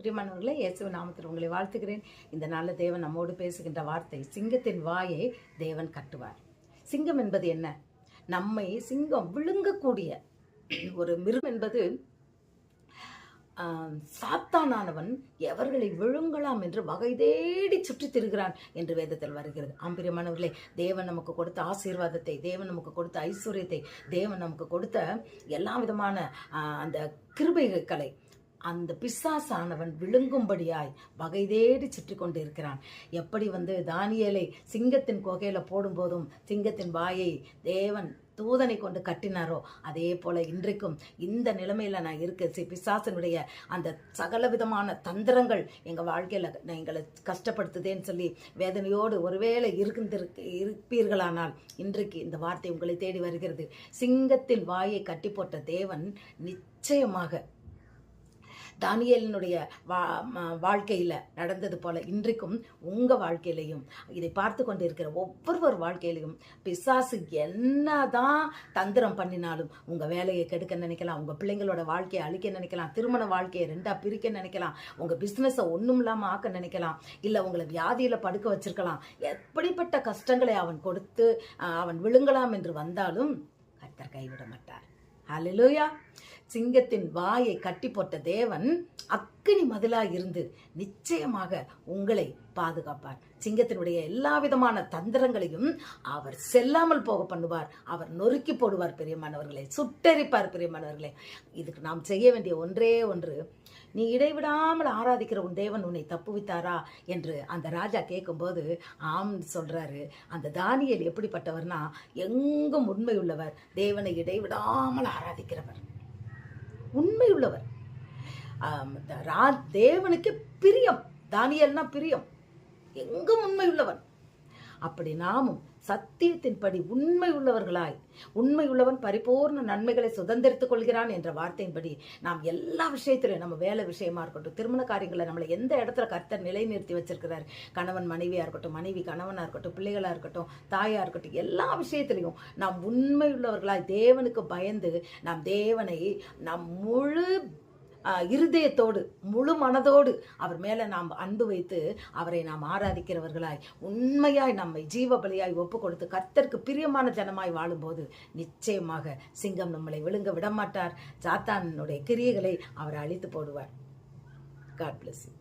பிரியமானவர்களே, இயேசு நாமத்தில் உங்களை வாழ்த்துகிறேன். இந்த நாளில் தேவன் நம்மோடு பேசுகின்ற வார்த்தை, சிங்கத்தின் வாயை தேவன் கட்டுவார். சிங்கம் என்பது என்ன? நம்மை சிங்கம் விழுங்கக்கூடிய ஒரு மிருகம் என்பது சாத்தானானவன் எவர்களை விழுங்கலாம் என்று வகை தேடி சுற்றி திரிகிறான் என்று வேதத்தில் வருகிறது. பிரியமானவர்களே, தேவன் நமக்கு கொடுத்த ஆசீர்வாதத்தை, தேவன் நமக்கு கொடுத்த ஐஸ்வர்யத்தை, தேவன் நமக்கு கொடுத்த எல்லா விதமான அந்த கிருபைகளை அந்த பிசாசானவன் விழுங்கும்படியாய் வகை தேடி சுற்றி கொண்டு இருக்கிறான். எப்படி தானியேலை சிங்கத்தின் குகையில போடும்போதும் சிங்கத்தின் வாயை தேவன் தூதனை கொண்டு கட்டினாரோ, அதே போல இன்றைக்கும் இந்த நிலைமையில நான் இருக்க பிசாசனுடைய அந்த சகல விதமான தந்திரங்கள் எங்க வாழ்க்கையில எங்களை கஷ்டப்படுத்துதேன்னு சொல்லி வேதனையோடு ஒருவேளை இருப்பீர்களானால் இன்றைக்கு இந்த வார்த்தை உங்களை தேடி வருகிறது. சிங்கத்தின் வாயை கட்டி போட்ட தேவன் நிச்சயமாக தானியேலினுடைய வாழ்க்கையில் நடந்தது போல இன்றைக்கும் உங்கள் வாழ்க்கையிலையும், இதை பார்த்து கொண்டு இருக்கிற ஒவ்வொரு வாழ்க்கையிலையும் பிசாசு என்னதான் தந்திரம் பண்ணினாலும் உங்கள் வேலையை கெடுக்க நினைக்கலாம், உங்கள் பிள்ளைங்களோட வாழ்க்கையை அழிக்க நினைக்கலாம், திருமண வாழ்க்கையை ரெண்டாக பிரிக்க நினைக்கலாம், உங்கள் பிஸ்னஸை ஒன்றும் இல்லாமல் ஆக்க நினைக்கலாம், இல்லை உங்களை வியாதியில் படுக்க வச்சிருக்கலாம். எப்படிப்பட்ட கஷ்டங்களை அவன் கொடுத்து அவன் விழுங்கலாம் என்று வந்தாலும் கர்த்தர் கைவிட மாட்டார். ஹல்லேலூயா. சிங்கத்தின் வாயை கட்டி போட்ட தேவன் அக்கினி மதிலாய் இருந்து நிச்சயமாக உங்களை பாதுகாப்பார். சிங்கத்தினுடைய எல்லா விதமான தந்திரங்களையும் அவர் செல்லாமல் போக பண்ணுவார். அவர் நொறுக்கி போடுவார். பிரியமானவர்களே, சுட்டெரிப்பார். பிரியமானவர்களே, இதுக்கு நாம் செய்ய வேண்டிய ஒன்றே ஒன்று, நீ இடைவிடாமல் ஆராதிக்கிற உன் தேவன் உன்னை தப்புவித்தாரா என்று அந்த ராஜா கேட்கும்போது ஆம் சொல்றாரு. அந்த தானியேல் எப்படிப்பட்டவர்னா, எங்கும் உண்மையுள்ளவர், தேவனை இடைவிடாமல் ஆராதிக்கிறவர், உண்மையுள்ளவர், தேவனுக்கு பிரியம். தானியேல்னா பிரியம், எங்கும் உண்மையுள்ளவன். அப்படி நாமும் சத்தியத்தின்படி உண்மை உள்ளவர்களாய், உண்மை உள்ளவன் பரிபூர்ண நன்மைகளை சுதந்திரித்துக் கொள்கிறான் என்ற வார்த்தையின்படி நாம் எல்லா விஷயத்திலும், நம்ம வேலை விஷயமா இருக்கட்டும், திருமண காரியங்களை நம்மளை எந்த இடத்துல கர்த்தர் நிலைநிறுத்தி வச்சிருக்கிறார், கணவன் மனைவியா இருக்கட்டும், மனைவி கணவனா இருக்கட்டும், பிள்ளைகளா இருக்கட்டும், தாயா இருக்கட்டும், எல்லா விஷயத்திலையும் நாம் உண்மை உள்ளவர்களாய் தேவனுக்கு பயந்து நாம் தேவனை நம் முழு இருதயத்தோடு முழு மனதோடு அவர் மேல நாம் அன்பு வைத்து அவரை நாம் ஆராதிக்கிறவர்களாய் உண்மையாய் நம்மை ஜீவ பலியாய் ஒப்பு கொடுத்து கர்த்தருக்கு பிரியமான ஜனமாய் வாழும்போது நிச்சயமாக சிங்கம் நம்மளை விழுங்க விடமாட்டார். சாத்தானுடைய கிரியைகளை அவர் அழித்து போடுவார். God bless you.